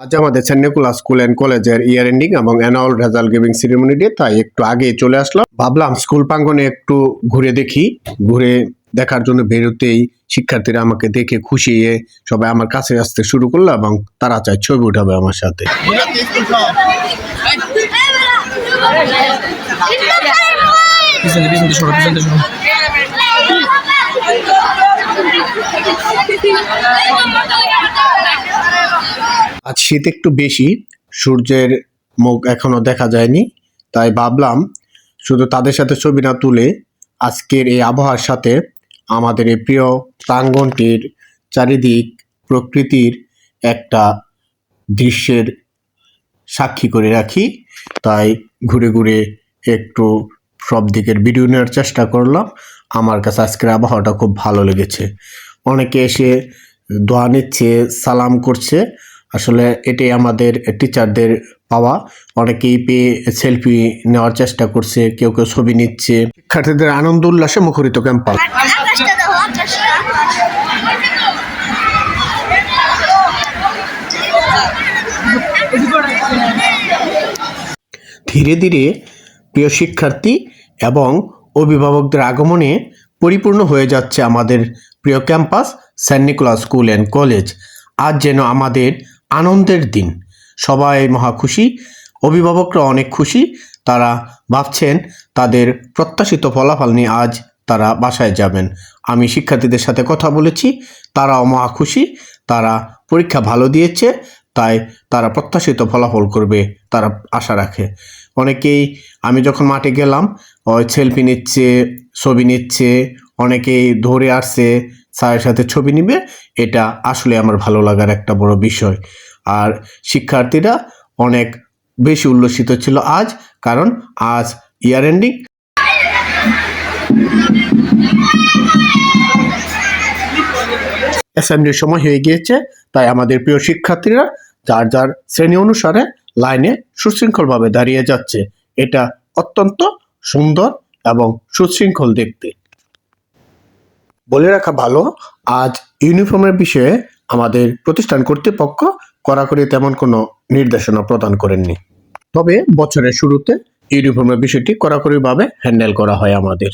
আজ আমাদের সেন্নিকুলাস school and কলেজের ইয়ার এন্ডিং এবং annual result giving ceremony day, তাই একটু আগে চলে আসলাম। ভাবলাম স্কুল প্রাঙ্গণে একটু ঘুরে দেখি। ঘুরে দেখার জন্য বেরোতেই শিক্ষার্থীরা আমাকে দেখে খুশি হয়ে সবাই আমার কাছে আসতে শুরু করলো এবং তারা চায় ছবি উঠাবে আমার সাথে। আজ শীত একটু বেশি, সূর্যের মুখ এখনো দেখা যায়নি, তাই ভাবলাম শুধু তাদের সাথে ছবি না তুলে আজকের এই আবহাওয়ার সাথে আমাদের এই প্রিয় প্রাঙ্গণটির চারিদিক প্রকৃতির একটা দৃশ্যের সাক্ষী করে রাখি। তাই ঘুরে ঘুরে একটু সব দিকের ভিডিও নেওয়ার চেষ্টা করলাম। আমার কাছে আজকের আবহাওয়াটা খুব ভালো লেগেছে। অনেকে এসে দোয়া নিচ্ছে, সালাম করছে। আসলে এটাই আমাদের টিচারদের পাওয়া। অনেকেই পেয়ে সেলফি নেওয়ার চেষ্টা করছে, কেউ কেউ ছবি নিচ্ছে। শিক্ষার্থীদের আনন্দ উল্লাসে মুখরিত ক্যাম্পাস। ধীরে ধীরে প্রিয় শিক্ষার্থী এবং অভিভাবকদের আগমনে পরিপূর্ণ হয়ে যাচ্ছে আমাদের প্রিয় ক্যাম্পাস সেন্নিকুলাস স্কুল অ্যান্ড কলেজ। আজ যেন আমাদের আনন্দের দিন, সবাই মহা খুশি, অভিভাবকরা অনেক খুশি। তারা ভাবছেন তাদের প্রত্যাশিত ফলাফল নিয়ে আজ তারা বাসায় যাবেন। আমি শিক্ষার্থীদের সাথে কথা বলেছি, তারাও মহা খুশি। তারা পরীক্ষা ভালো দিয়েছে, তাই তারা প্রত্যাশিত ফলাফল করবে, তারা আশা রাখে। অনেকেই আমি যখন মাঠে গেলাম সেলফি নিচ্ছে, ছবি নিচ্ছে, অনেকেই ধরে আসছে স্যারের সাথে ছবি নিবে। এটা আসলে আমার ভালো লাগার একটা বড় বিষয়। আর শিক্ষার্থীরা অনেক বেশি উল্লসিত ছিল আজ, কারণ আজ ইয়ার এন্ডিং। অ্যাসেম্বলির সময় হয়ে গিয়েছে, তাই আমাদের প্রিয় শিক্ষার্থীরা যার যার শ্রেণী অনুসারে লাইনে সুশৃঙ্খলভাবে দাঁড়িয়ে যাচ্ছে। এটা অত্যন্ত সুন্দর এবং সুশৃঙ্খল দেখতে। বলে রাখা ভালো, আজ ইউনিফর্মের বিষয়ে আমাদের প্রতিষ্ঠান কর্তৃপক্ষ কড়াকড়ি তেমন কোনো নির্দেশনা প্রদান করেননি। তবে বছরের শুরুতে ইউনিফর্মের বিষয়টি কড়াকড়িভাবে হ্যান্ডেল করা হয় আমাদের।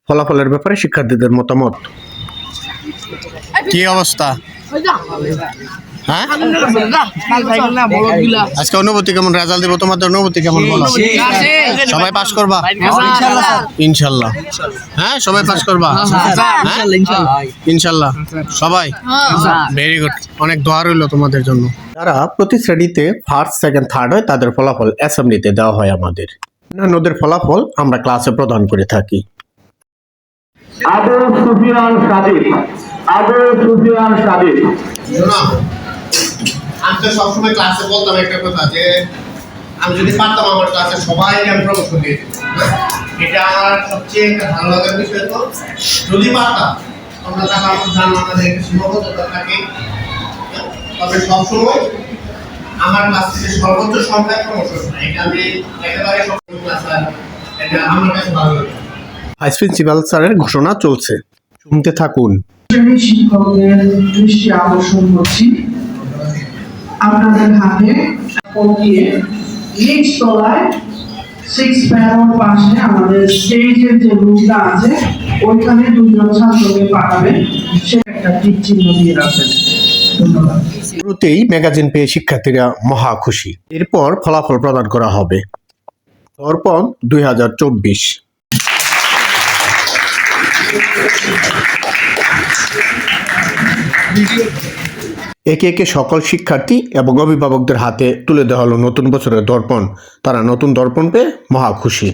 ফলাফলের ব্যাপারে শিক্ষার্থীদের মতামত কি অবস্থা? হ্যাঁ, আজকে অনুভূতি কেমন? রেজাল্ট দিব, তোমাদের অনুভূতি কেমন বলো? সবাই পাস করবা ইনশাল্লাহ? হ্যাঁ, সবাই পাস করবা ইনশাল্লাহ? সবাই ভেরি গুড। অনেক দোয়া রইল তোমাদের জন্য। যারা প্রতি শ্রেণীতে ফার্স্ট, সেকেন্ড, থার্ড হয় তাদের ফলাফল অ্যাসেম্বলিতে দেওয়া হয় আমাদের। অন্যান্যদের ফলাফল আমরা ক্লাসে প্রদান করে থাকি। আবু সুফিয়ান সাদিক, আবু সুফিয়ান সাদিক। আমি তো সবসময় ক্লাসে বলতাম একটা কথা, যে আমি যদি পারতাম আমার ক্লাসে সবাইকে আমি প্রমোশন দিয়ে দিতাম। এটা আমার সবচেয়ে একটা ভালো লাগার বিষয়। তো যদি পারতাম, আমরা তাহলে জানো আমাদের একটা সীমাবদ্ধতা থাকে, তবে সবসময় আমার ক্লাস থেকে সর্বোচ্চ সংখ্যায় প্রমোশন হয়। এটা আমি একেবারে সবসময় ক্লাস, এটা আমার কাছে ভালো লাগে। ভাইস প্রিন্সিপাল স্যারের ঘোষণা চলছে, শুনতে থাকুন। শিক্ষকদের দৃষ্টি আকর্ষণ করছি, আপনাদের হাতে পৌঁছিয়ে নিচ তলায় 6 প্যারোর পাশে আমাদের স্টেজের যে রুমটা আছে ওইখানে দুজন ছাত্রকে পাঠাবেন, সে একটা টিক চিহ্ন দিয়ে রাখবেন। ধন্যবাদ। শুরুতেই ম্যাগাজিন পেয়ে শিক্ষার্থীরা মহা খুশি। এরপর ফলাফল প্রদান করা হবে। দর্পণ 2024। একে একে সকল শিক্ষার্থী এবং অভিভাবকদের হাতে তুলে দেওয়া হলো নতুন বছরের দর্পণ। তারা নতুন দর্পণ পেয়ে মহা খুশি।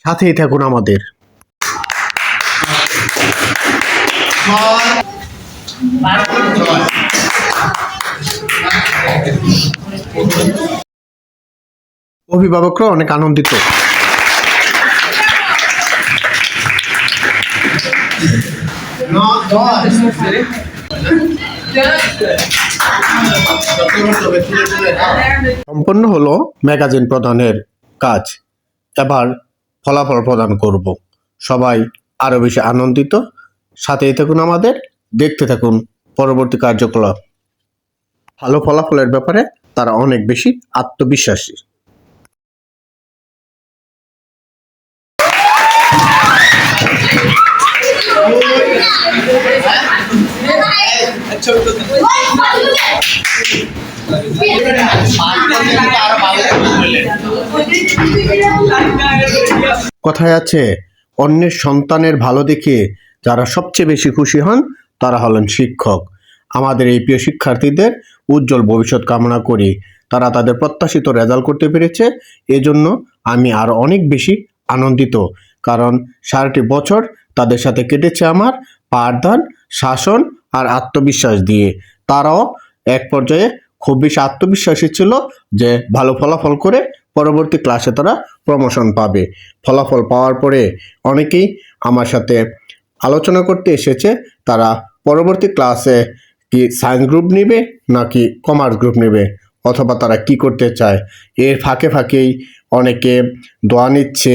সাথেই থাকুন আমাদের। অভিভাবকরা অনেক আনন্দিত। সম্পন্ন হলো ম্যাগাজিন প্রদানের কাজ। এবার ফলাফল প্রদান করব। সবাই আরো বেশি আনন্দিত। সাথেই থাকুন, আমাদের দেখতে থাকুন পরবর্তী কার্যকলাপ। ভালো ফলাফলের ব্যাপারে তারা অনেক বেশি আত্মবিশ্বাসী। কথায় আছে, অন্যের সন্তানের ভালো দেখে যারা সবচেয়ে বেশি খুশি হন তারা হলেন শিক্ষক। আমাদের এই প্রিয় শিক্ষার্থীদের উজ্জ্বল ভবিষ্যৎ কামনা করি। তারা তাদের প্রত্যাশিত রেজাল্ট করতে পেরেছে, এজন্য আমি আরো অনেক বেশি আনন্দিত। কারণ 4টি বছর তাদের সাথে কেটেছে আমার পাঠদান, শাসন আর আত্মবিশ্বাস দিয়ে। তারাও এক পর্যায়ে খুব বেশি আত্মবিশ্বাসী ছিল যে ভালো ফলাফল করে পরবর্তী ক্লাসে তারা প্রমোশন পাবে। ফলাফল পাওয়ার পরে অনেকেই আমার সাথে আলোচনা করতে এসেছে তারা পরবর্তী ক্লাসে কি সায়েন্স গ্রুপ নেবে নাকি কমার্স গ্রুপ নেবে, অথবা তারা কি করতে চায়। এর ফাঁকে ফাঁকেই অনেকে দোয়া নিচ্ছে,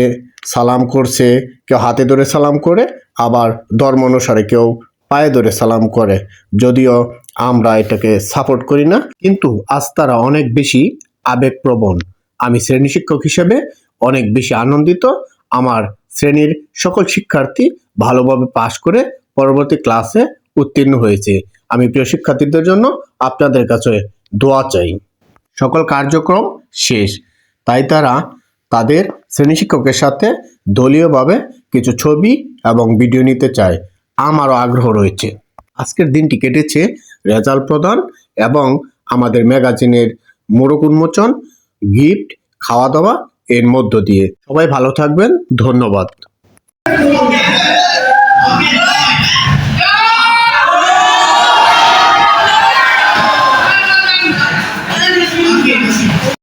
সালাম করছে, কেউ হাতে ধরে সালাম করে, আবার ধর্ম অনুসারে কেউ পায়ে ধরে সালাম করে। যদিও আমরা এটাকে সাপোর্ট করি না, কিন্তু আজ তারা অনেক বেশি আবেগপ্রবণ। আমি শ্রেণী শিক্ষক হিসেবে অনেক বেশি আনন্দিত। আমার শ্রেণীর সকল শিক্ষার্থী ভালোভাবে পাশ করে পরবর্তী ক্লাসে উত্তীর্ণ হয়েছে। আমি প্রিয় শিক্ষার্থীদের জন্য আপনাদের কাছে দোয়া চাই। সকল কার্যক্রম শেষ, তাই তারা তাদের শ্রেণী শিক্ষকের সাথে দলীয়ভাবে কিছু ছবি এবং ভিডিও নিতে চায়। আমারও আগ্রহ রয়েছে। আজকের দিনটি কেটেছে রেজাল্ট প্রদান এবং আমাদের ম্যাগাজিনের মোড়ক উন্মোচন, গিফট, খাওয়া দাওয়া এর মধ্য দিয়ে। সবাই ভালো থাকবেন, ধন্যবাদ।